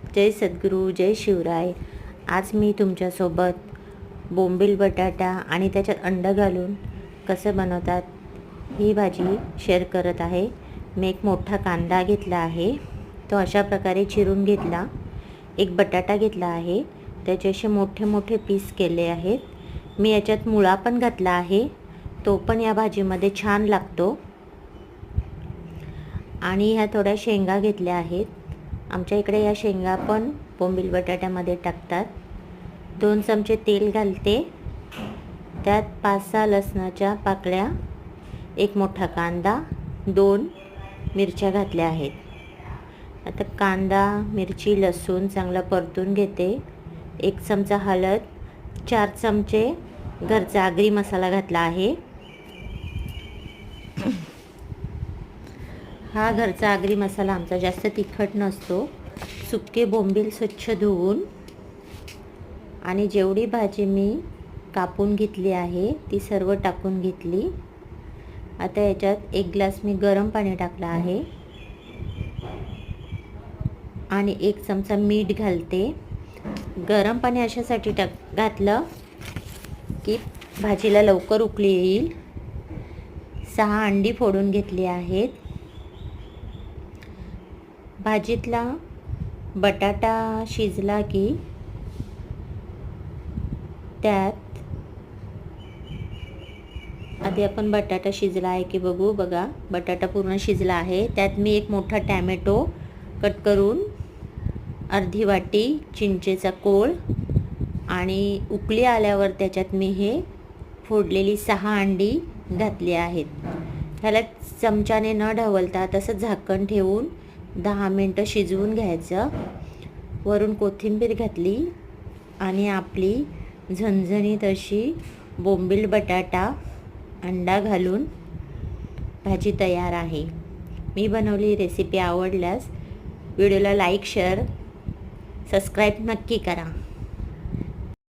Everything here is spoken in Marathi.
जय सद्गुरू, जय शिवराय। आज मी तुमच्यासोबत बोंबील बटाटा आणि त्याच्यात अंडं घालून कसं बनवतात ही भाजी शेअर करत आहे। मी एक मोठा कांदा घेतला आहे, तो अशा प्रकारे चिरून घेतला। एक बटाटा घेतला आहे, त्याचे असे मोठे मोठे पीस केले आहेत। मी याच्यात मुळा पण घातला आहे, तो पण या भाजीमध्ये छान लागतो। आणि ह्या थोड्या शेंगा घेतल्या आहेत, आमच्या इकडे या शेंगा पण बोंबील बटाट्यामध्ये टाकतात। 2 चमचे तेल घालते, त्यात 5-6 लसणाच्या पाकळ्या, एक मोठा कांदा, 2 मिरच्या घातल्या आहेत। आता कांदा, मिरची, लसूण चांगला परतून घेते। 1 चमचा हळद, 4 चमचे घरचा आगरी मसाला घातला आहे। हा घरचा आगरी मसाला आमचा जास्त तिखट नसतो। सुके बोंबील स्वच्छ धुवून आणि जेवढी भाजी मी कापून घेतली आहे ती सर्व टाकून घेतली। आता याच्यात 1 ग्लास मी गरम पाणी टाकलं आहे आणि 1 चमचा मीठ घालते। गरम पाणी अशासाठी घातलं की भाजीला लवकर उकळी येईल। 6 अंडी फोडून घेतली आहेत। भाजीतला बटाटा शिजला की त्यात आधी आपण बटाटा शिजला आहे की बघू। बघा, बटाटा पूर्ण शिजला आहे। त्यात मी एक मोठा टॅमॅटो कट करून, अर्धी वाटी चिंचेचा कोळ आणि उकळी आल्यावर त्याच्यात मी हे फोडलेली 6 अंडी घातली आहेत। ह्याला चमच्याने न ढवळता तसं झाकण ठेवून 10 मिनिटं शिजवून घ्यायचं। वरून कोथिंबीर घातली आणि आपली झणझणीत अशी बोंबील बटाटा अंडा घालून भाजी तयार आहे। मी बनवली रेसिपी आवडल्यास व्हिडिओला लाईक, शेअर, सबस्क्राईब नक्की करा।